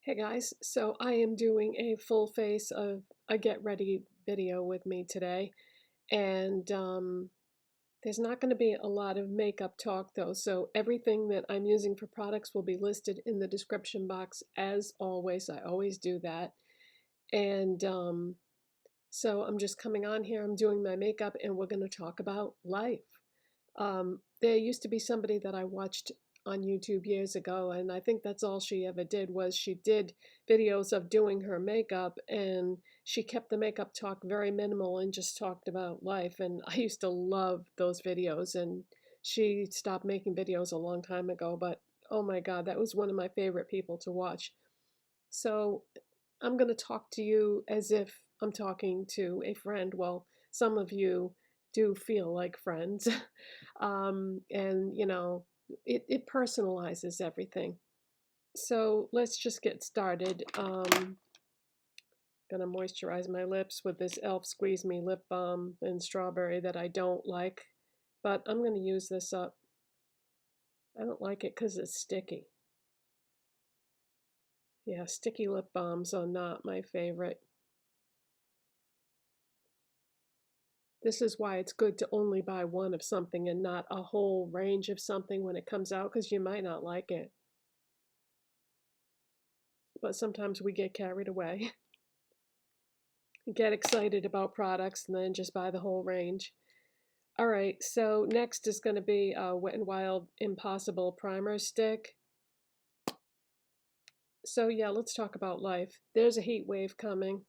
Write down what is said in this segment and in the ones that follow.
Hey guys, so I am doing a full face of a get ready video with me today, and there's not going to be a lot of makeup talk though, so everything that I'm using for products will be listed in the description box as always. I always do that, and so I'm just coming on here, I'm doing my makeup, and we're going to talk about life. There used to be somebody that I watched on YouTube years ago, and I think that's all she ever did was she did videos of doing her makeup, and she kept the makeup talk very minimal and just talked about life. And I used to love those videos, and she stopped making videos a long time ago, but oh my God, that was one of my favorite people to watch. So I'm going to talk to you as if I'm talking to a friend. Well, some of you do feel like friends. And, it personalizes everything. So let's just get started. Gonna moisturize my lips with this e.l.f. Squeeze Me lip balm in strawberry that I don't like, but I'm gonna use this up. I don't like it because it's sticky. Yeah, sticky lip balms are not my favorite. This is why it's good to only buy one of something and not a whole range of something when it comes out, because you might not like it. But sometimes we get carried away, get excited about products, and then just buy the whole range. All right, so next is going to be a Wet n Wild Impossible Primer Stick. So yeah, let's talk about life. There's a heat wave coming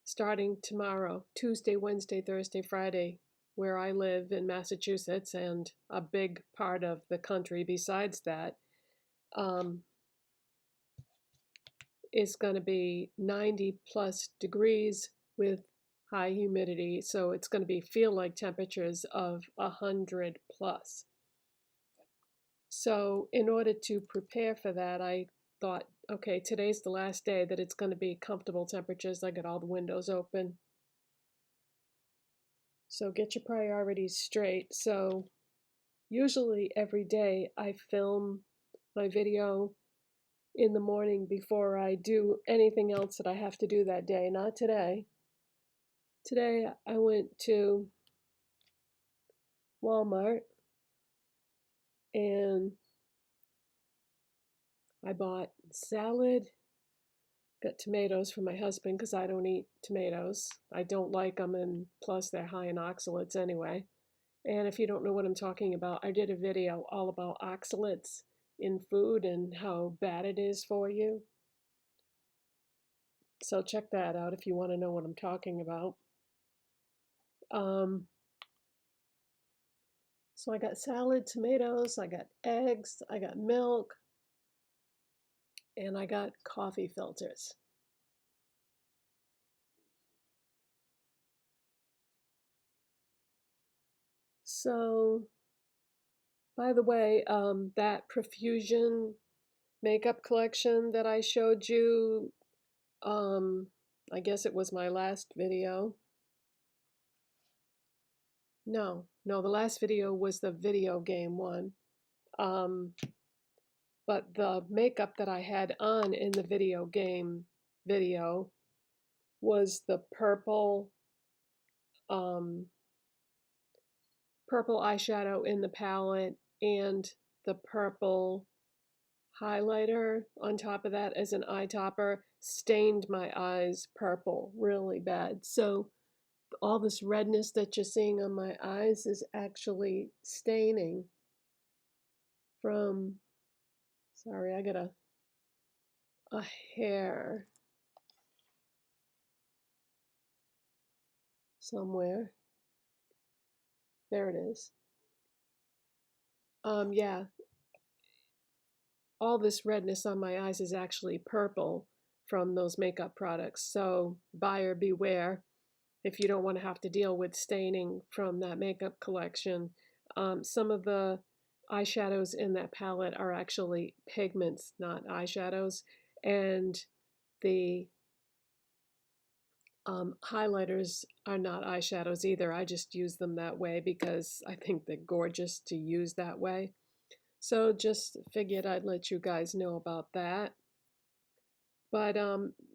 starting tomorrow, Tuesday, Wednesday, Thursday, Friday, where I live in Massachusetts and a big part of the country besides that. Is going to be 90 plus degrees with high humidity. So it's going to be feel like temperatures of 100 plus. So in order to prepare for that, I thought, okay, today's the last day that it's going to be comfortable temperatures. I got all the windows open. So get your priorities straight. So usually every day I film my video in the morning before I do anything else that I have to do that day. Not today. Today I went to Walmart and I bought salad, got tomatoes for my husband because I don't eat tomatoes. I don't like them, and plus they're high in oxalates anyway. And if you don't know what I'm talking about, I did a video all about oxalates in food and how bad it is for you. So check that out if you want to know what I'm talking about. So I got salad, tomatoes, I got eggs, I got milk, and I got coffee filters. So, by the way, that Profusion makeup collection that I showed you, I guess it was my last video. No, the last video was the video game one. But the makeup that I had on in the video game video was the purple purple eyeshadow in the palette and the purple highlighter on top of that as an eye topper stained my eyes purple really bad. So all this redness that you're seeing on my eyes is actually staining from, sorry, I got a hair somewhere. There it is. Yeah, all this redness on my eyes is actually purple from those makeup products. So buyer beware if you don't want to have to deal with staining from that makeup collection. Some of the eyeshadows in that palette are actually pigments, not eyeshadows. And the highlighters are not eyeshadows either. I just use them that way because I think they're gorgeous to use that way. So just figured I'd let you guys know about that. But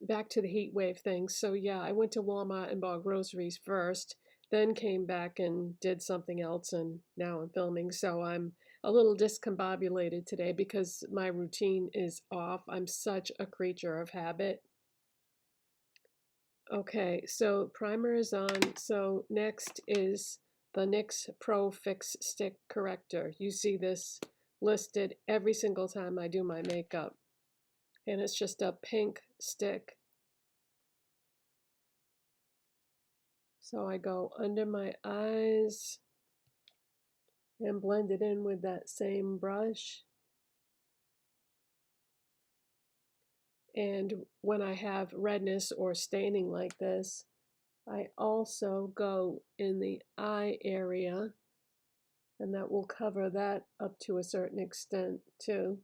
back to the heat wave thing. So yeah, I went to Walmart and bought groceries first, then came back and did something else, and now I'm filming. So I'm a little discombobulated today because my routine is off. I'm such a creature of habit. Okay, so primer is on. So next is the NYX Pro Fix Stick Corrector. You see this listed every single time I do my makeup. And it's just a pink stick. So I go under my eyes and blend it in with that same brush. And when I have redness or staining like this, I also go in the eye area, and that will cover that up to a certain extent too.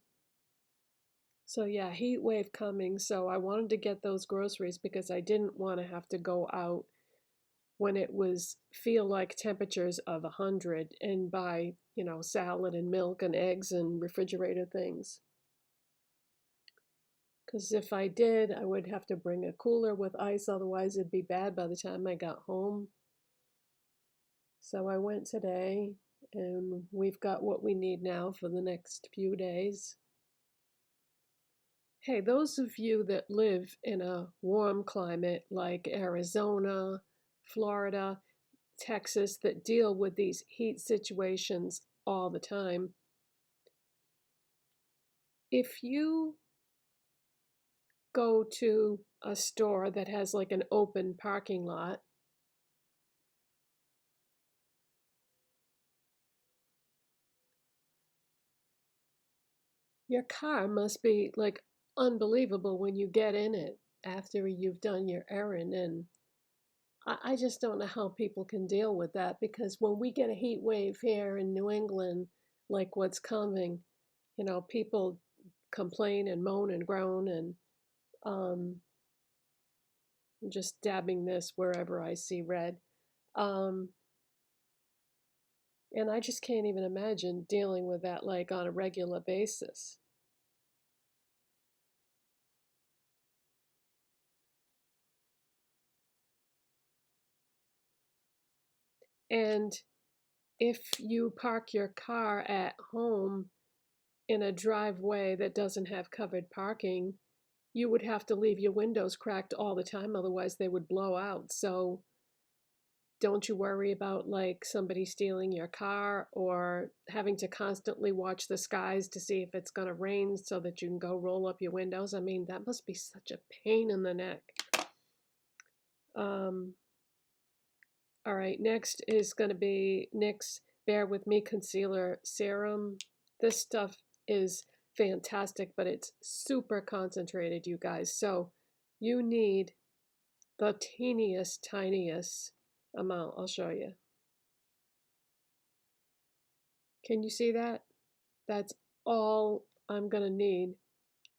So yeah, heat wave coming, so I wanted to get those groceries because I didn't want to have to go out when it was feel like temperatures of 100 and buy, salad and milk and eggs and refrigerator things. Because if I did, I would have to bring a cooler with ice, otherwise it'd be bad by the time I got home. So I went today, and we've got what we need now for the next few days. Hey, those of you that live in a warm climate like Arizona, Florida, Texas, that deal with these heat situations all the time, if you go to a store that has like an open parking lot, your car must be like unbelievable when you get in it after you've done your errand. And I just don't know how people can deal with that, because when we get a heat wave here in New England, like what's coming, people complain and moan and groan, and um, I'm just dabbing this wherever I see red. Um, and I just can't even imagine dealing with that like on a regular basis. And if you park your car at home in a driveway that doesn't have covered parking, you would have to leave your windows cracked all the time, otherwise they would blow out. So don't you worry about like somebody stealing your car or having to constantly watch the skies to see if it's going to rain so that you can go roll up your windows. I mean, that must be such a pain in the neck. Um, all right, next is going to be NYX Bear With Me Concealer Serum. This stuff is fantastic, but it's super concentrated, you guys. So you need the teeniest, tiniest amount. I'll show you. Can you see that? That's all I'm going to need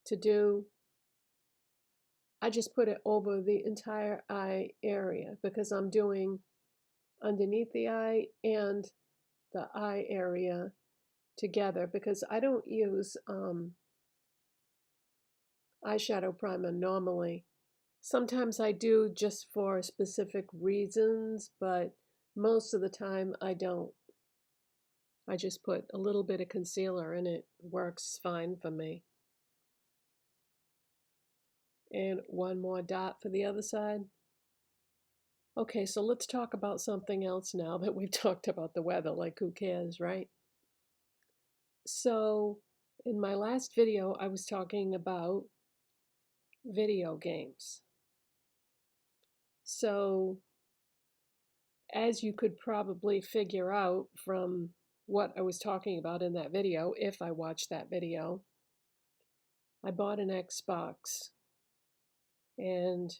to do. I just put it over the entire eye area because I'm doing underneath the eye and the eye area together, because I don't use eyeshadow primer normally. Sometimes I do just for specific reasons, but most of the time I don't. I just put a little bit of concealer and it works fine for me. And one more dot for the other side. Okay, so let's talk about something else now that we've talked about the weather. Like, who cares, right? So in my last video, I was talking about video games. So as you could probably figure out from what I was talking about in that video, if I watched that video, I bought an Xbox, and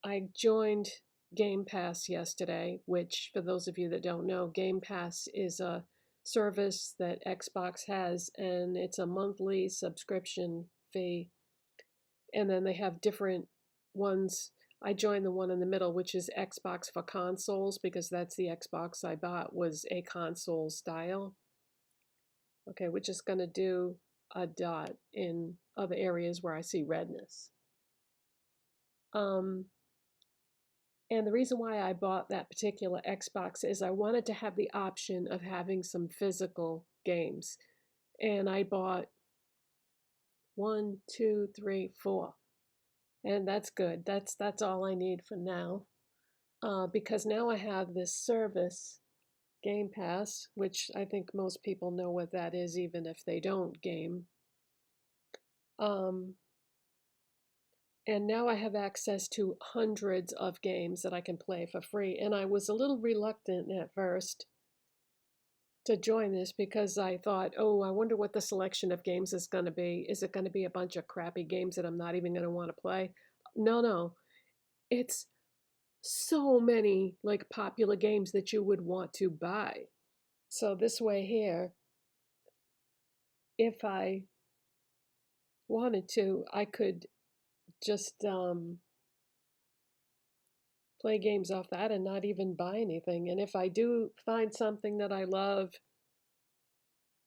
I joined Game Pass yesterday, which, for those of you that don't know, Game Pass is a service that Xbox has, and it's a monthly subscription fee. And then they have different ones. I joined the one in the middle, which is Xbox for consoles, because that's the Xbox I bought, was a console style. Okay, we're just going to do a dot in other areas where I see redness. And the reason why I bought that particular Xbox is I wanted to have the option of having some physical games. And I bought 1, 2, 3, 4. And that's good. That's all I need for now. Because now I have this service, Game Pass, which I think most people know what that is, even if they don't game. And now I have access to hundreds of games that I can play for free. And I was a little reluctant at first to join this because I thought, oh, I wonder what the selection of games is going to be. Is it going to be a bunch of crappy games that I'm not even going to want to play? No. It's so many like popular games that you would want to buy. So this way here, if I wanted to, I could just play games off that and not even buy anything. And if I do find something that I love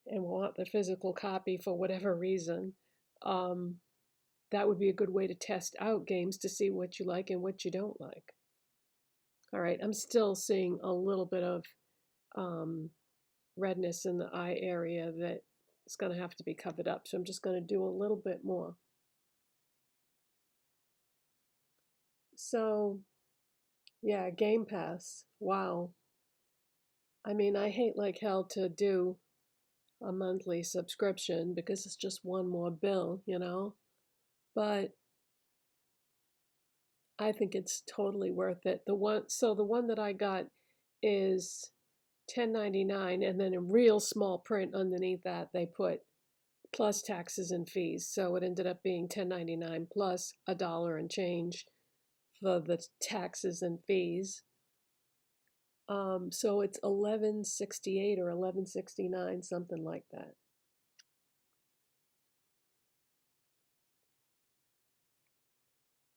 and want the physical copy for whatever reason, that would be a good way to test out games to see what you like and what you don't like. All right, I'm still seeing a little bit of redness in the eye area that is going to have to be covered up. So I'm just going to do a little bit more. So, yeah, Game Pass. Wow. I mean, I hate like hell to do a monthly subscription because it's just one more bill, you know? But I think it's totally worth it. The one that I got is $10.99, and then in real small print underneath that they put plus taxes and fees. So it ended up being $10.99 plus $1 and change for the taxes and fees. So it's $11.68 or $11.69, something like that.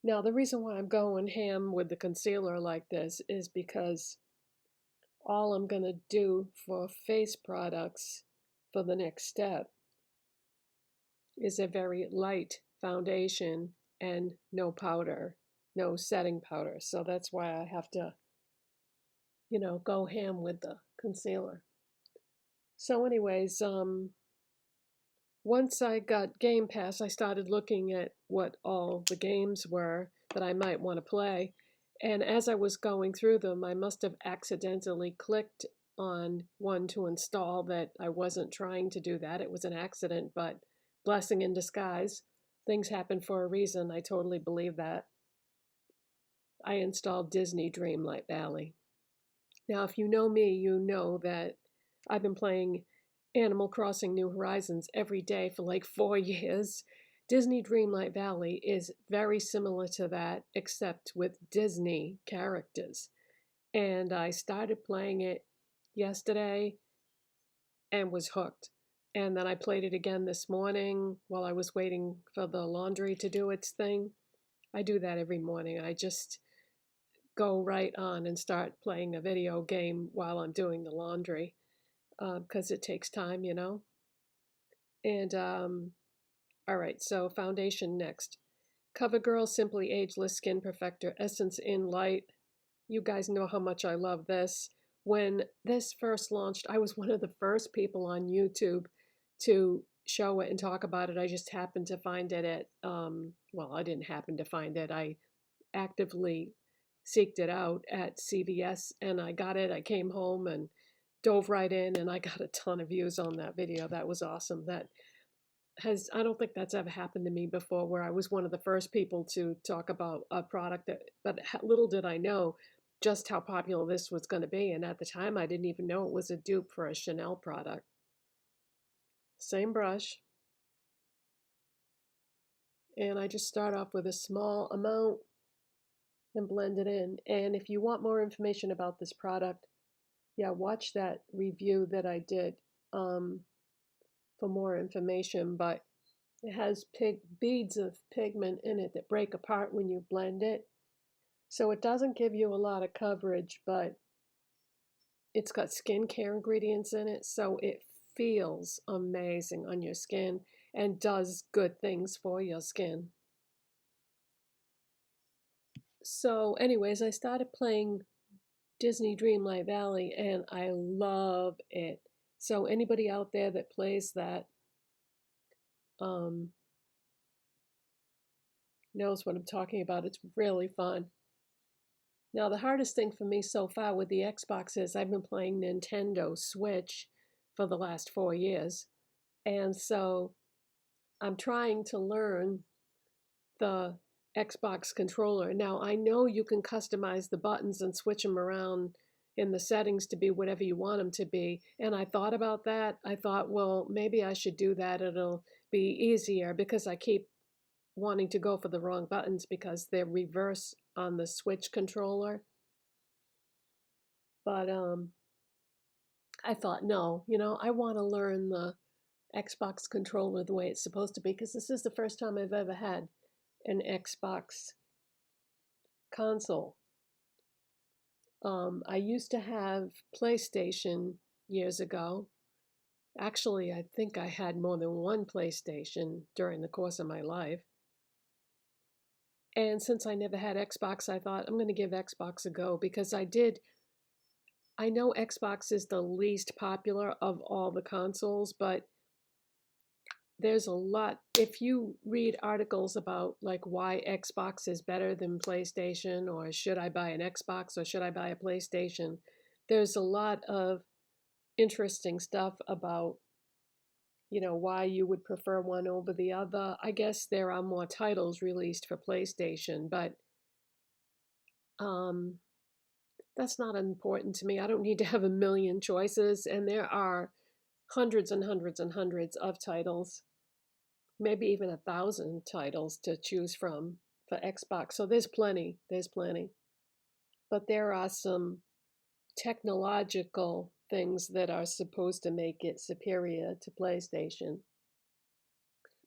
Now, the reason why I'm going ham with the concealer like this is because all I'm going to do for face products for the next step is a very light foundation and no powder, no setting powder. So that's why I have to, go ham with the concealer. So anyways, once I got Game Pass, I started looking at what all the games were that I might want to play. And as I was going through them, I must have accidentally clicked on one to install that I wasn't trying to do that. It was an accident, but blessing in disguise. Things happen for a reason. I totally believe that. I installed Disney Dreamlight Valley. Now, if you know me, you know that I've been playing Animal Crossing New Horizons every day for like 4 years. Disney Dreamlight Valley is very similar to that, except with Disney characters. And I started playing it yesterday and was hooked. And then I played it again this morning while I was waiting for the laundry to do its thing. I do that every morning. I just go right on and start playing a video game while I'm doing the laundry because it takes time, And all right, so foundation next. Covergirl Simply Ageless Skin Perfector Essence in Light. You guys know how much I love this. When this first launched, I was one of the first people on YouTube to show it and talk about it. I just happened to find it at, well, I didn't happen to find it. I actively seeked it out at CVS and I got it. I came home and dove right in and I got a ton of views on that video. That was awesome. I don't think that's ever happened to me before where I was one of the first people to talk about a product but little did I know just how popular this was going to be. And at the time, I didn't even know it was a dupe for a Chanel product. Same brush. And I just start off with a small amount and blend it in. And if you want more information about this product, yeah, watch that review that I did for more information. But it has beads of pigment in it that break apart when you blend it. So it doesn't give you a lot of coverage, but it's got skincare ingredients in it, so it feels amazing on your skin. and does good things for your skin. So anyways, I started playing Disney Dreamlight Valley and I love it. So anybody out there that plays that um, knows what I'm talking about. It's really fun. Now, the hardest thing for me so far with the Xbox is I've been playing Nintendo Switch for the last 4 years. And so I'm trying to learn the Xbox controller. Now, I know you can customize the buttons and switch them around in the settings to be whatever you want them to be. And I thought about that. I thought, well, maybe I should do that. It'll be easier because I keep wanting to go for the wrong buttons because they're reverse on the Switch controller. But I thought, no, I want to learn the Xbox controller the way it's supposed to be because this is the first time I've ever had an Xbox console. I used to have PlayStation years ago. Actually, I think I had more than one PlayStation during the course of my life. And since I never had Xbox, I thought I'm going to give Xbox a go because I know Xbox is the least popular of all the consoles, but there's a lot. If you read articles about like why Xbox is better than PlayStation, or should I buy an Xbox or should I buy a PlayStation, there's a lot of interesting stuff about, why you would prefer one over the other. I guess there are more titles released for PlayStation, but that's not important to me. I don't need to have a million choices, and there are hundreds and hundreds and hundreds of titles, maybe even 1,000 titles to choose from for Xbox. So there's plenty. But there are some technological things that are supposed to make it superior to PlayStation.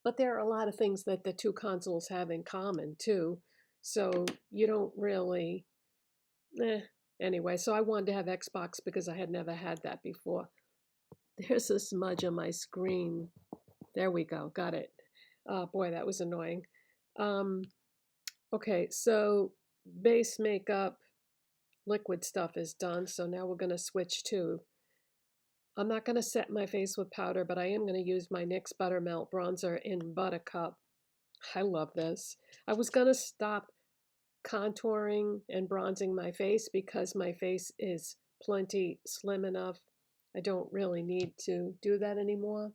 But there are a lot of things that the two consoles have in common too. So you don't really, anyway, so I wanted to have Xbox because I had never had that before. There's a smudge on my screen. There we go. Got it. Boy, that was annoying. Okay, so base makeup, liquid stuff is done. So now we're going to switch to, I'm not going to set my face with powder, but I am going to use my NYX Buttermelt bronzer in Buttercup. I love this. I was going to stop contouring and bronzing my face because my face is plenty slim enough. I don't really need to do that anymore.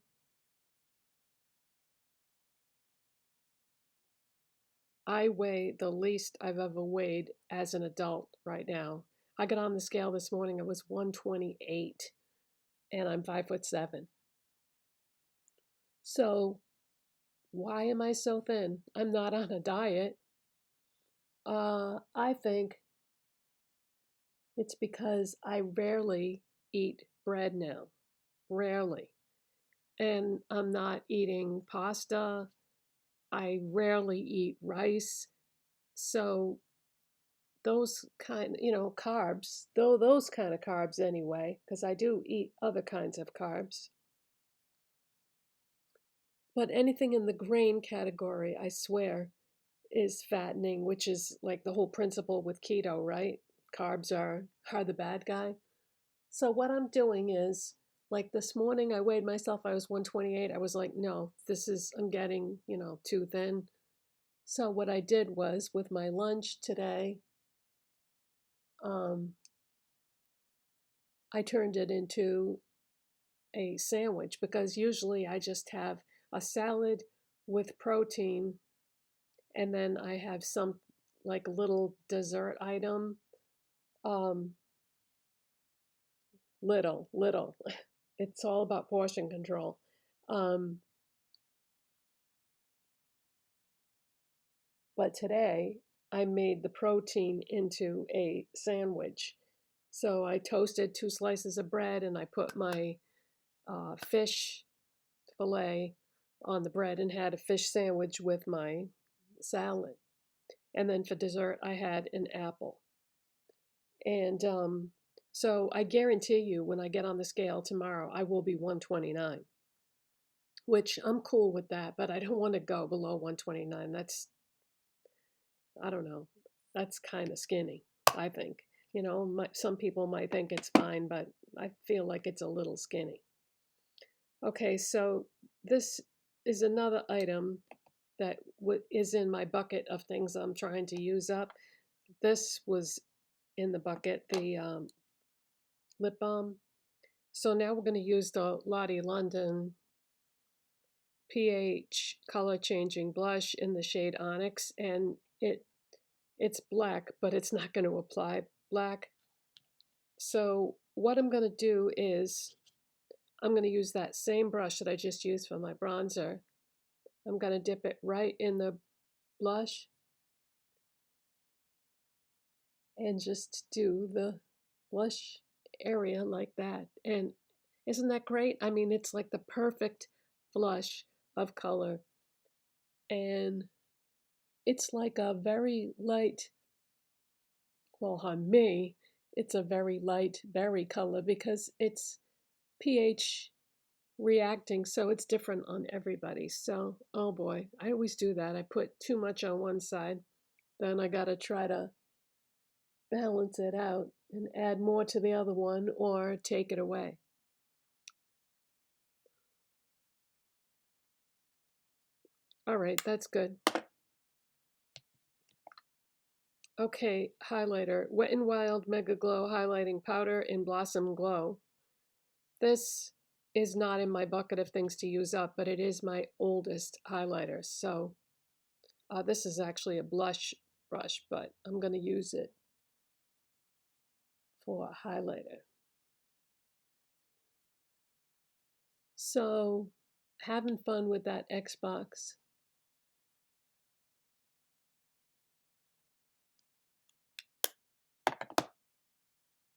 I weigh the least I've ever weighed as an adult right now. I got on the scale this morning, I was 128, and I'm 5'7". So why am I so thin? I'm not on a diet. I think it's because I rarely eat bread now. Rarely. And I'm not eating pasta. I rarely eat rice. So those carbs, though those kind of carbs anyway, because I do eat other kinds of carbs. But anything in the grain category, I swear, is fattening, which is like the whole principle with keto, right? Carbs are the bad guy. So what I'm doing is, like this morning I weighed myself, I was 128. I was like, no, I'm getting, too thin. So what I did was with my lunch today, I turned it into a sandwich because usually I just have a salad with protein and then I have some like little dessert item. Um, little. It's all about portion control. Um, but today I made the protein into a sandwich. So I toasted 2 slices of bread and I put my fish fillet on the bread and had a fish sandwich with my salad. And then for dessert, I had an apple. And so I guarantee you, when I get on the scale tomorrow, I will be 129. which I'm cool with that, but I don't want to go below 129. That's, I don't know, that's kind of skinny, I think. You know, some people might think it's fine, but I feel like it's a little skinny. Okay, so this is another item that is in my bucket of things I'm trying to use up. This was in the bucket, the lip balm. So now we're going to use the Lottie London pH color changing blush in the shade Onyx, and it's black, but it's not going to apply black. So what I'm going to do is I'm going to use that same brush that I just used for my bronzer. I'm going to dip it right in the blush and just do the blush area like that. And isn't that great? I mean, it's like the perfect flush of color. And it's like a very light, well, on me, it's a very light berry color because it's pH reacting, so it's different on everybody. So, oh boy, I always do that. I put too much on one side, then I gotta try to balance it out and add more to the other one or take it away. All right, that's good. Okay, highlighter. Wet n Wild Megaglo highlighting powder in Blossom Glow. This is not in my bucket of things to use up, but it is my oldest highlighter. So this is actually a blush brush, but I'm going to use it for a highlighter. So having fun with that Xbox.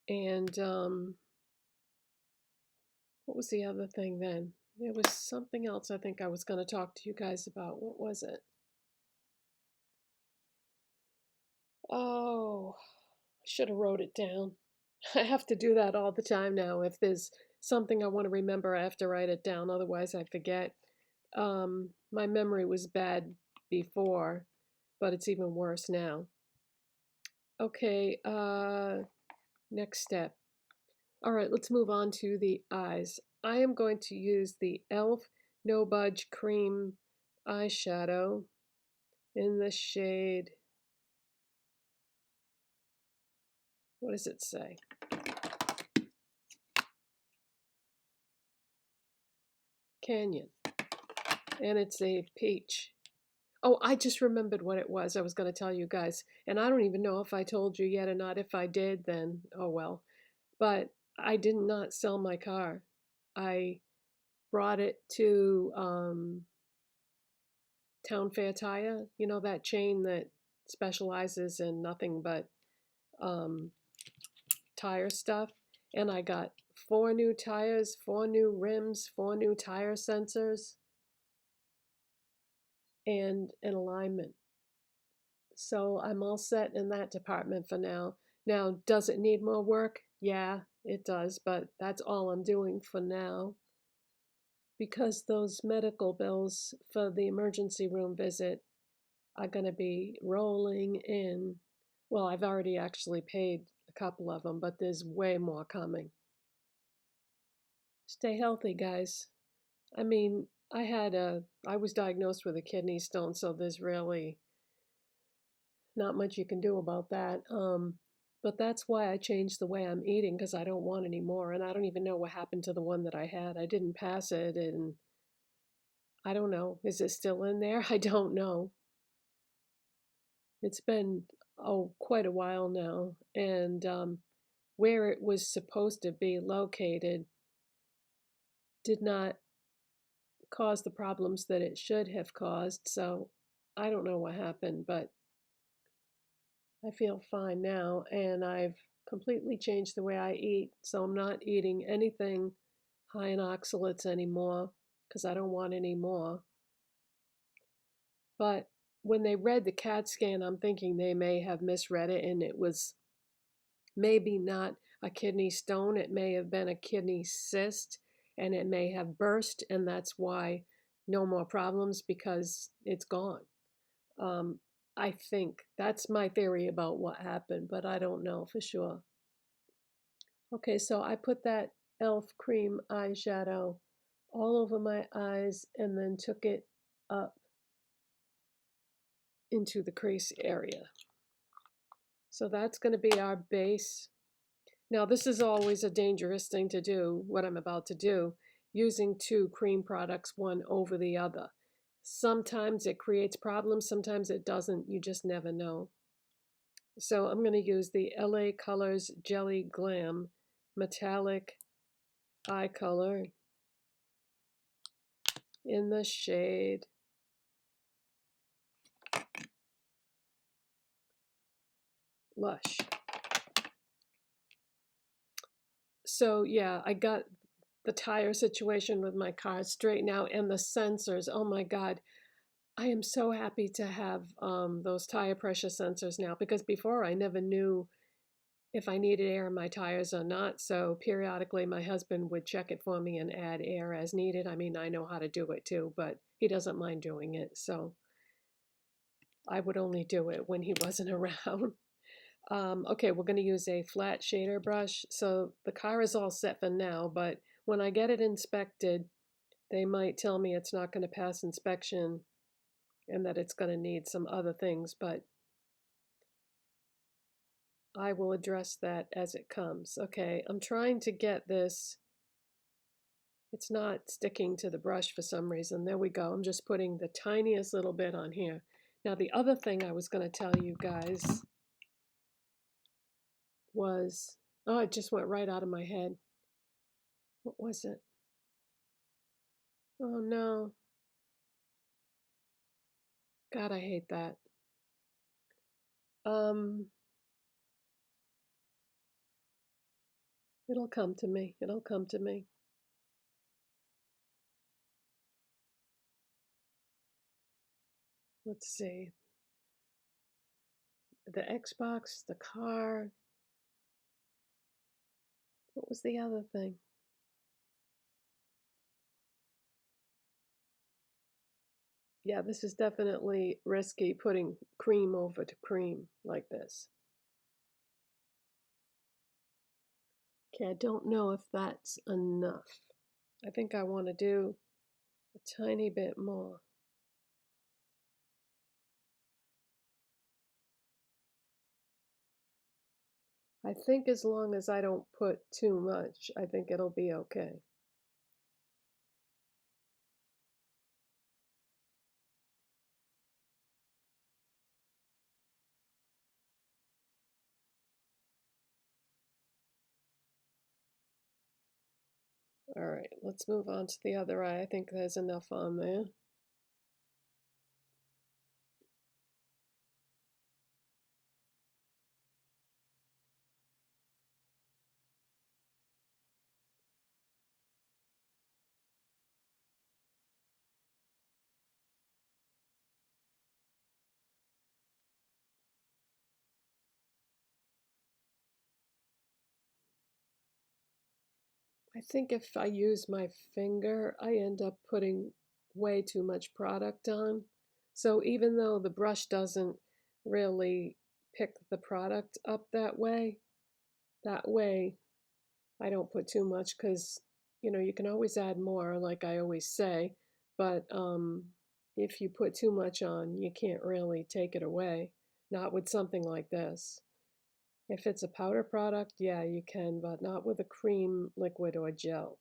And what was the other thing then? There was something else I think I was going to talk to you guys about. What was it? Oh, I should have wrote it down. I have to do that all the time now. If there's something I want to remember, I have to write it down. Otherwise, I forget. My memory was bad before, but it's even worse now. Okay, next step. All right, let's move on to the eyes. I am going to use the e.l.f. No Budge Cream eyeshadow in the shade, what does it say? Canyon. And it's a peach. Oh, I just remembered what it was I was going to tell you guys. And I don't even know if I told you yet or not. If I did, then oh well. But I did not sell my car. I brought it to Town Fair Tire, you know, that chain that specializes in nothing but tire stuff. And I got 4 new tires, 4 new rims, 4 new tire sensors, and an alignment. So I'm all set in that department for now. Now, does it need more work? Yeah, it does, but that's all I'm doing for now. Because those medical bills for the emergency room visit are going to be rolling in. Well, I've already actually paid a couple of them, but there's way more coming. Stay healthy, guys. I mean, I was diagnosed with a kidney stone, so there's really not much you can do about that. But that's why I changed the way I'm eating, because I don't want any more, and I don't even know what happened to the one that I had. I didn't pass it, and I don't know. Is it still in there? I don't know. It's been, oh, quite a while now, and where it was supposed to be located did not cause the problems that it should have caused, so I don't know what happened, but I feel fine now, and I've completely changed the way I eat, so I'm not eating anything high in oxalates anymore because I don't want any more. But when they read the CAT scan, I'm thinking they may have misread it, and it was maybe not a kidney stone. It may have been a kidney cyst, and it may have burst, and that's why no more problems because it's gone. Um, I think that's my theory about what happened, but I don't know for sure. Okay, so I put that e.l.f. cream eyeshadow all over my eyes and then took it up into the crease area. So that's going to be our base. Now, this is always a dangerous thing to do, what I'm about to do, using two cream products, one over the other. Sometimes it creates problems, sometimes it doesn't. You just never know. So I'm going to use the LA Colors Jelly Glam Metallic Eye Color in the shade Lush. So yeah, I got the tire situation with my car straightened out and the sensors. Oh my God. I am so happy to have those tire pressure sensors now, because before I never knew if I needed air in my tires or not. So periodically my husband would check it for me and add air as needed. I mean, I know how to do it too, but he doesn't mind doing it. So I would only do it when he wasn't around. Okay, we're going to use a flat shader brush. So the car is all set for now, but when I get it inspected, they might tell me it's not going to pass inspection and that it's going to need some other things, but I will address that as it comes. Okay, I'm trying to get this. It's not sticking to the brush for some reason. There we go. I'm just putting the tiniest little bit on here. Now, the other thing I was going to tell you guys was, oh, it just went right out of my head. What was it? Oh, no. God, I hate that. It'll come to me. It'll come to me. Let's see. The Xbox, the car. What was the other thing? Yeah, this is definitely risky, putting cream over to cream like this. Okay, I don't know if that's enough. I think I want to do a tiny bit more. I think as long as I don't put too much, I think it'll be okay. All right, let's move on to the other eye. I think there's enough on there. I think if I use my finger, I end up putting way too much product on. So even though the brush doesn't really pick the product up that way I don't put too much, because, you know, you can always add more, like I always say, but if you put too much on, you can't really take it away. Not with something like this. If it's a powder product, yeah, you can, but not with a cream, liquid, or gel.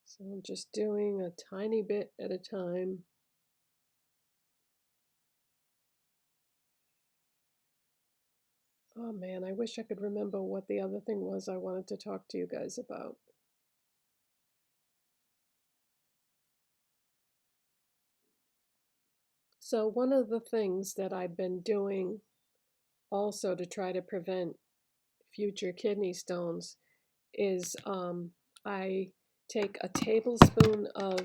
So I'm just doing a tiny bit at a time. Oh man, I wish I could remember what the other thing was I wanted to talk to you guys about. So one of the things that I've been doing also to try to prevent future kidney stones is I take a tablespoon of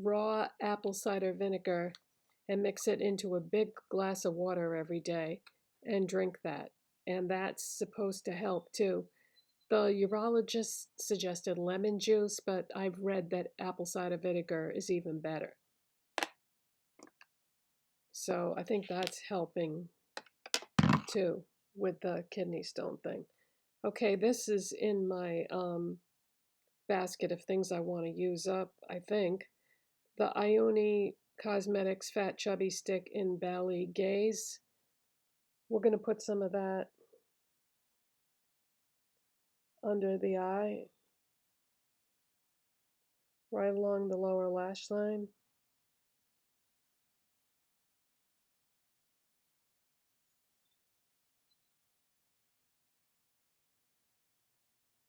raw apple cider vinegar and mix it into a big glass of water every day and drink that. and that's supposed to help too. The urologist suggested lemon juice, but I've read that apple cider vinegar is even better. So I think that's helping too with the kidney stone thing. Okay, this is in my basket of things I want to use up, I think. The Ioni Cosmetics Fat Chubby Stick in Bali Gaze. We're going to put some of that under the eye, right along the lower lash line.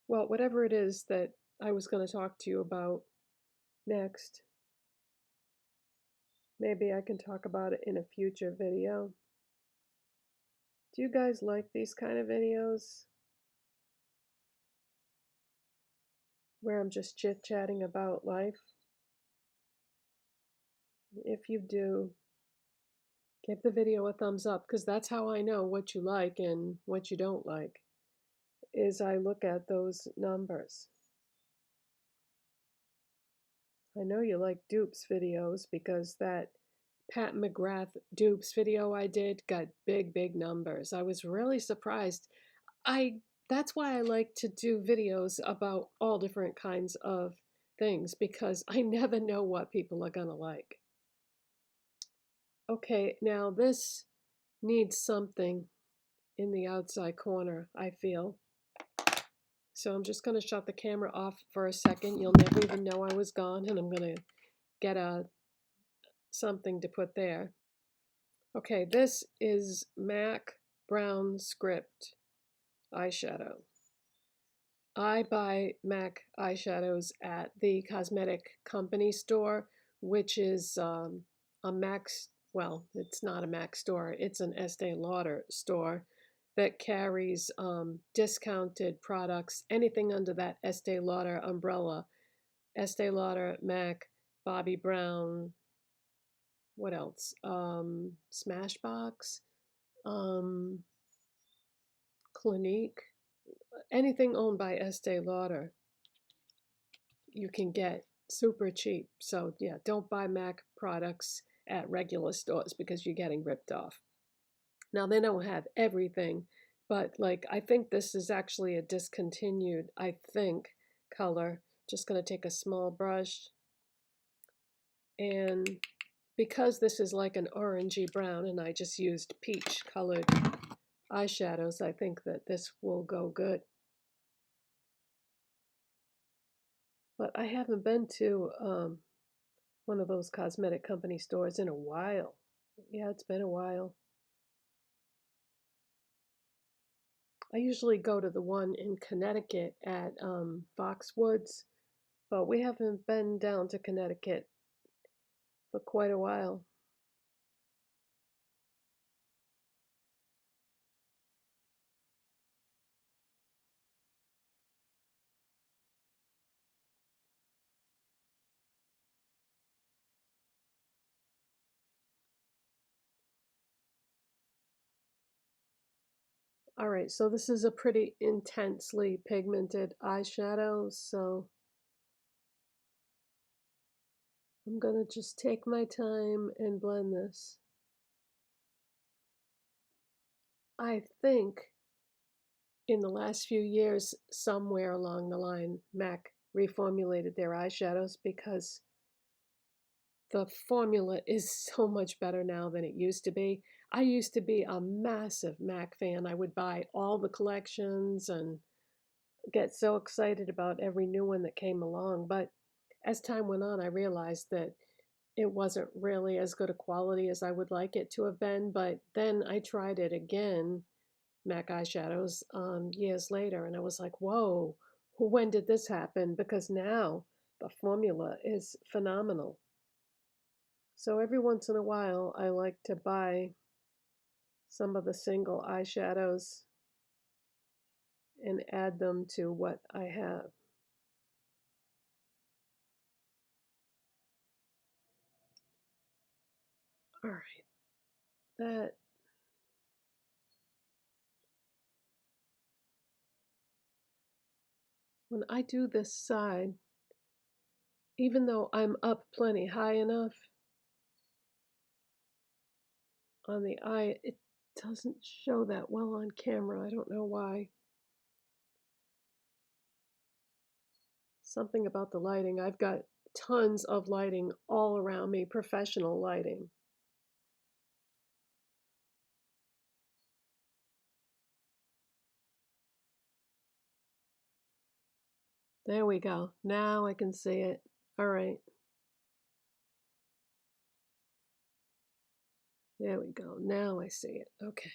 Well, whatever it is that I was going to talk to you about next, maybe I can talk about it in a future video. Do you guys like these kind of videos where I'm just chit-chatting about life? If you do, give the video a thumbs up, because that's how I know what you like and what you don't like, is I look at those numbers. I know you like dupes videos because that Pat McGrath dupes video I did got big numbers. I was really surprised. That's why I like to do videos about all different kinds of things, because I never know what people are gonna like. Okay, now this needs something in the outside corner, I feel. So I'm just going to shut the camera off for a second. You'll never even know I was gone, and I'm going to get something to put there. Okay, this is MAC Brown Script eyeshadow. I buy MAC eyeshadows at the cosmetic company store, which is a MAC, well, it's not a MAC store, it's an Estee Lauder store that carries discounted products, anything under that Estee Lauder umbrella. Estee Lauder, MAC, Bobbi Brown, what else? Smashbox, um, Clinique, anything owned by Estee Lauder, you can get super cheap. So yeah, don't buy MAC products at regular stores because you're getting ripped off. Now they don't have everything, but like I think this is actually a discontinued, I think, color. Just going to take a small brush, and because this is like an orangey brown and I just used peach colored eyeshadows, I think that this will go good. But I haven't been to one of those cosmetic company stores in a while. Yeah, it's been a while. I usually go to the one in Connecticut at Foxwoods, but we haven't been down to Connecticut for quite a while. All right, so this is a pretty intensely pigmented eyeshadow, so I'm gonna just take my time and blend this. I think in the last few years, somewhere along the line, MAC reformulated their eyeshadows because the formula is so much better now than it used to be. I used to be a massive MAC fan. I would buy all the collections and get so excited about every new one that came along. But as time went on, I realized that it wasn't really as good a quality as I would like it to have been. But then I tried it again, MAC eyeshadows, years later, and I was like, whoa, when did this happen? Because now the formula is phenomenal. So every once in a while, I like to buy some of the single eyeshadows and add them to what I have. All right, that when I do this side, even though I'm up plenty high enough on the eye, it doesn't show that well on camera. I don't know why. Something about the lighting. I've got tons of lighting all around me, professional lighting. There we go. Now I can see it. All right. There we go. Now I see it. Okay.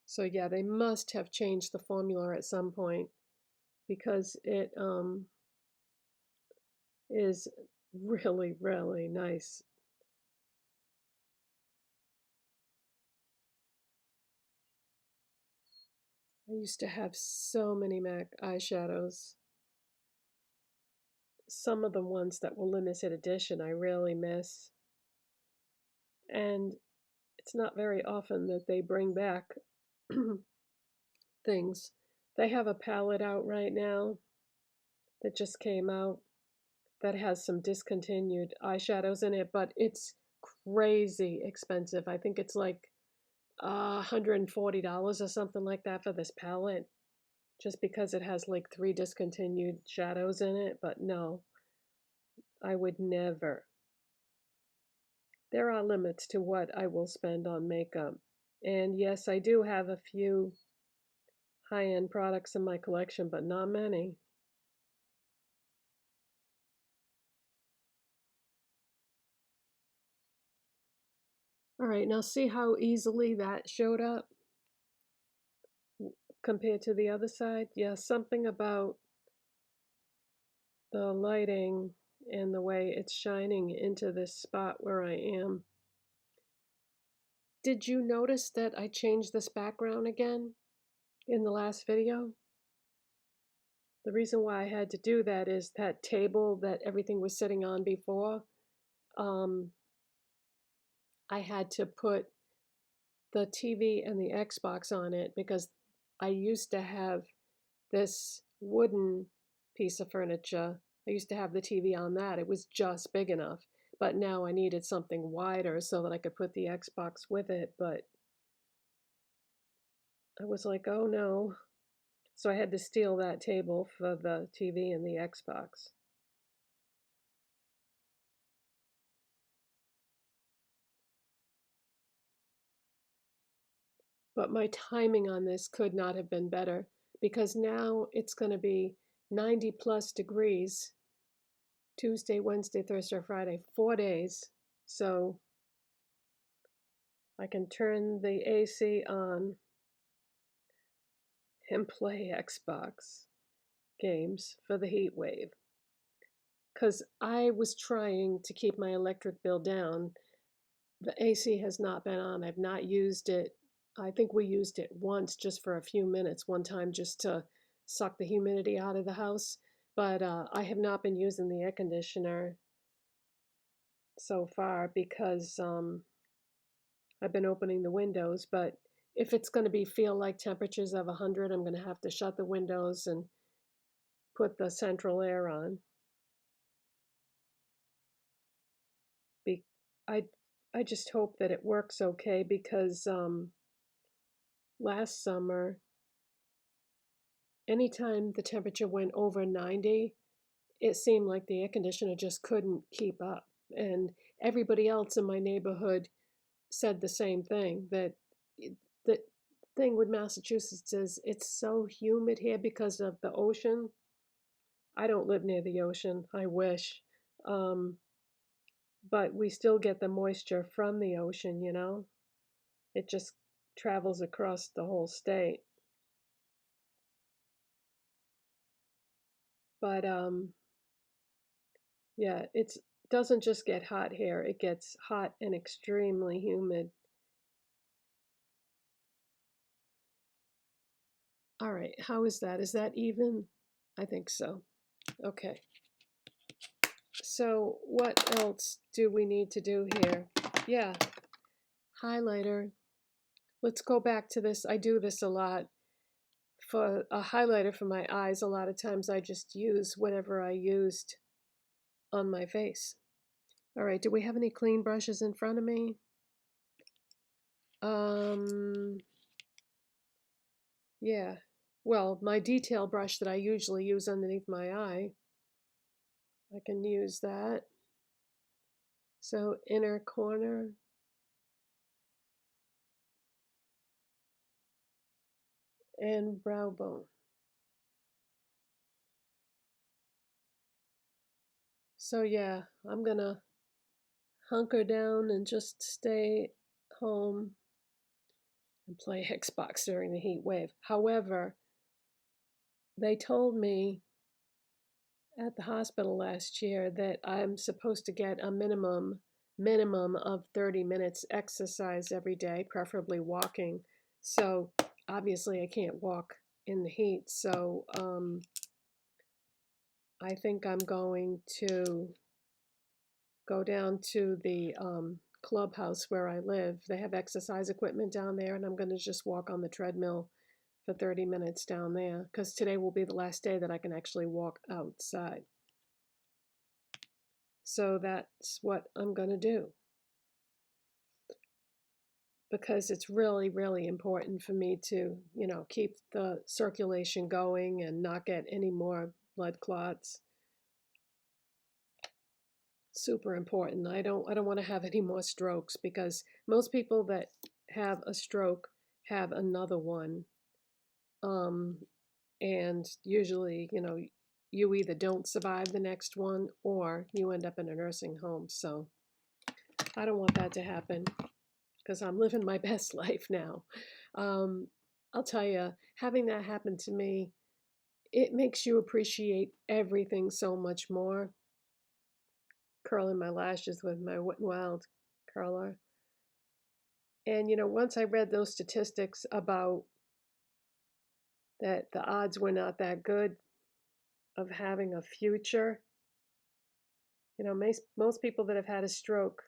So yeah, they must have changed the formula at some point because it is really, really nice. I used to have so many MAC eyeshadows. Some of the ones that were limited edition I really miss. And it's not very often that they bring back things. They have a palette out right now that just came out that has some discontinued eyeshadows in it, but it's crazy expensive. I think it's like $140 or something like that for this palette, just because it has like 3 discontinued shadows in it. But no, I would never. There are limits to what I will spend on makeup. And yes, I do have a few high-end products in my collection, but not many. All right, now see how easily that showed up compared to the other side? Yeah, something about the lighting and the way it's shining into this spot where I am. Did you notice that I changed this background again in the last video? The reason why I had to do that is that table that everything was sitting on before, um, I had to put the TV and the Xbox on it because I used to have this wooden piece of furniture. I used to have the TV on that. It was just big enough. But now I needed something wider so that I could put the Xbox with it. But I was like, oh no. So I had to steal that table for the TV and the Xbox. But my timing on this could not have been better because now it's going to be 90 plus degrees Tuesday, Wednesday, Thursday, Friday, 4 days. So I can turn the AC on and play Xbox games for the heat wave. Because I was trying to keep my electric bill down. The AC has not been on. I've not used it. I think we used it once just for a few minutes, one time just to suck the humidity out of the house. But I have not been using the air conditioner so far because I've been opening the windows. But if it's going to be feel like temperatures of 100, I'm going to have to shut the windows and put the central air on. Be I I just hope that it works okay because last summer, anytime the temperature went over 90, it seemed like the air conditioner just couldn't keep up. And everybody else in my neighborhood said the same thing, that the thing with Massachusetts is it's so humid here because of the ocean. I don't live near the ocean. I wish. Um, but we still get the moisture from the ocean, you know? It just travels across the whole state. But yeah, it doesn't just get hot here. It gets hot and extremely humid. All right, how is that? Is that even? I think so. Okay. So what else do we need to do here? Yeah, highlighter. Let's go back to this. I do this a lot. for a highlighter for my eyes, a lot of times I just use whatever I used on my face. All right, do we have any clean brushes in front of me? Yeah. Well, my detail brush that I usually use underneath my eye, I can use that. So inner corner. And brow bone. So yeah, I'm gonna hunker down and just stay home and play Xbox during the heat wave. However, they told me at the hospital last year that I'm supposed to get a minimum of 30 minutes exercise every day, preferably walking. So obviously I can't walk in the heat. So I think I'm going to go down to the clubhouse where I live. They have exercise equipment down there, and I'm going to just walk on the treadmill for 30 minutes down there because today will be the last day that I can actually walk outside. So that's what I'm going to do because it's really, really important for me to, keep the circulation going and not get any more blood clots. Super important. I don't want to have any more strokes because most people that have a stroke have another one. And usually, you either don't survive the next one or you end up in a nursing home. So I don't want that to happen because I'm living my best life now. I'll tell you, having that happen to me, it makes you appreciate everything so much more. Curling my lashes with my Wet n Wild curler. And once I read those statistics about that the odds were not that good of having a future, most people that have had a stroke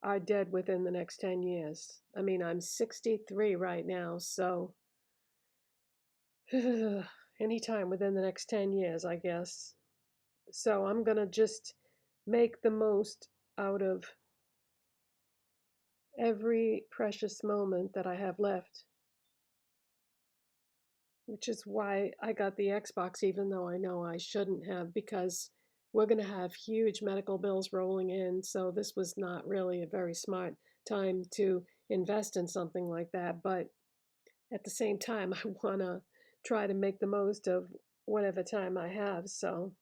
are dead within the next 10 years. I mean, I'm 63 right now, so anytime within the next 10 years, I guess. So I'm going to just make the most out of every precious moment that I have left, which is why I got the Xbox, even though I know I shouldn't have, because we're going to have huge medical bills rolling in. So this was not really a very smart time to invest in something like that. But at the same time, I want to try to make the most of whatever time I have. So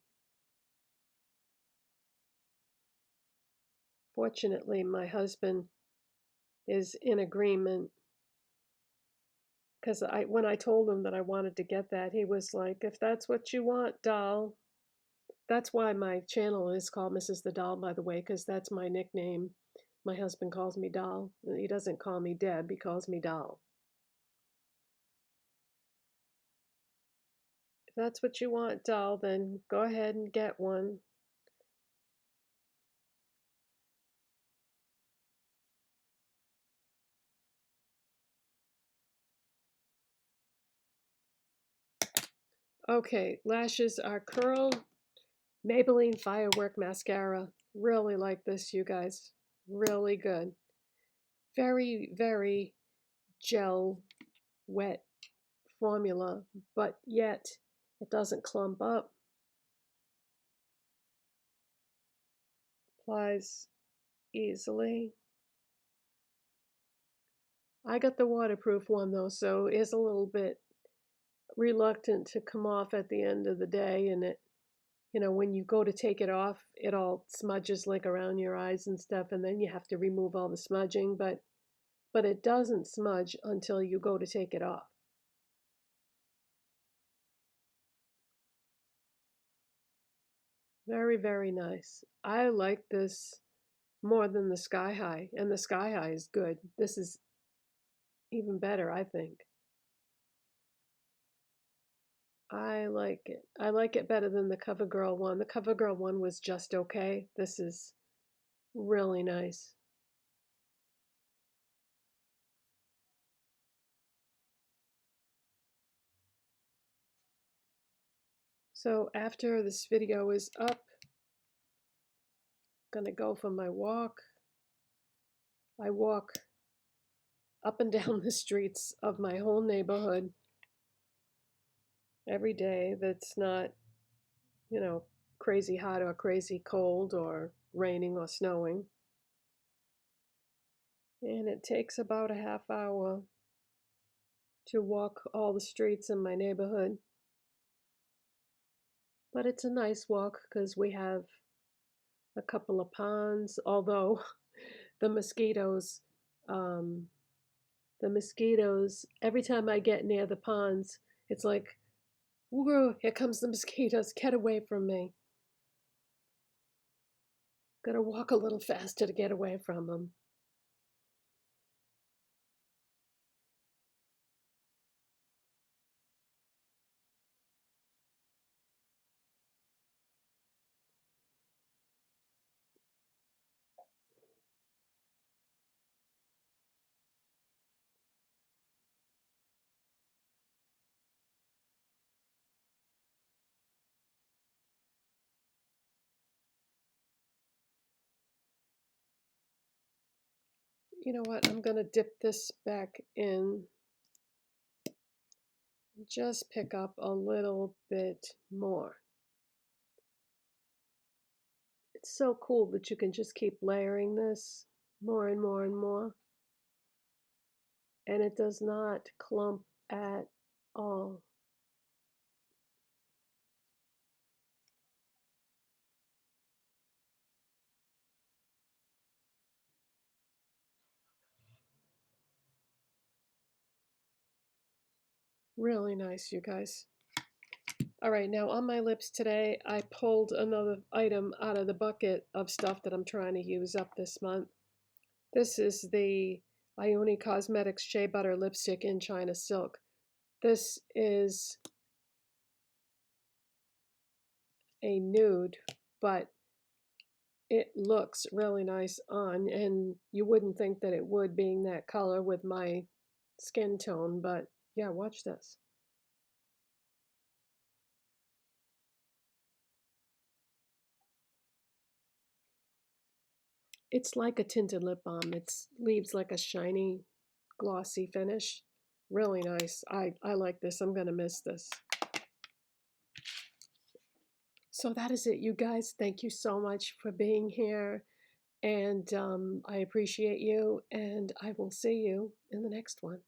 fortunately, my husband is in agreement because when I told him that I wanted to get that, he was like, if that's what you want, doll. That's why my channel is called Mrs. the Doll, by the way, because that's my nickname. My husband calls me Doll. He doesn't call me Deb, he calls me Doll. If that's what you want, Doll, then go ahead and get one. Okay, lashes are curled. Maybelline Firework Mascara. Really like this, you guys. Really good. Very, very gel, wet formula, but yet it doesn't clump up. Applies easily. I got the waterproof one though, so it's a little bit reluctant to come off at the end of the day, and it, when you go to take it off, it all smudges like around your eyes and stuff, and then you have to remove all the smudging, but it doesn't smudge until you go to take it off. Very, very nice. I like this more than the Sky High, and the Sky High is good. This is even better, I think. I like it. I like it better than the Covergirl one. The Covergirl one was just okay. This is really nice. So after this video is up, I'm gonna go for my walk. I walk up and down the streets of my whole neighborhood every day. That's not, you know, crazy hot or crazy cold or raining or snowing. And it takes about a half hour to walk all the streets in my neighborhood. But it's a nice walk because we have a couple of ponds, although the mosquitoes, um, every time I get near the ponds, it's like, whoa, here comes the mosquitoes, get away from me. Gotta walk a little faster to get away from them. You know what, I'm gonna dip this back in and just pick up a little bit more. It's so cool that you can just keep layering this more and more and more. And it does not clump at all. Really nice, you guys. All right, now on my lips today, I pulled another item out of the bucket of stuff that I'm trying to use up this month. This is the Ioni Cosmetics Shea Butter Lipstick in China Silk. This is a nude, but it looks really nice on, and you wouldn't think that it would, being that color with my skin tone, but yeah, watch this. It's like a tinted lip balm. It leaves like a shiny, glossy finish. Really nice. I like this. I'm going to miss this. So that is it, you guys. Thank you so much for being here. And I appreciate you. And I will see you in the next one.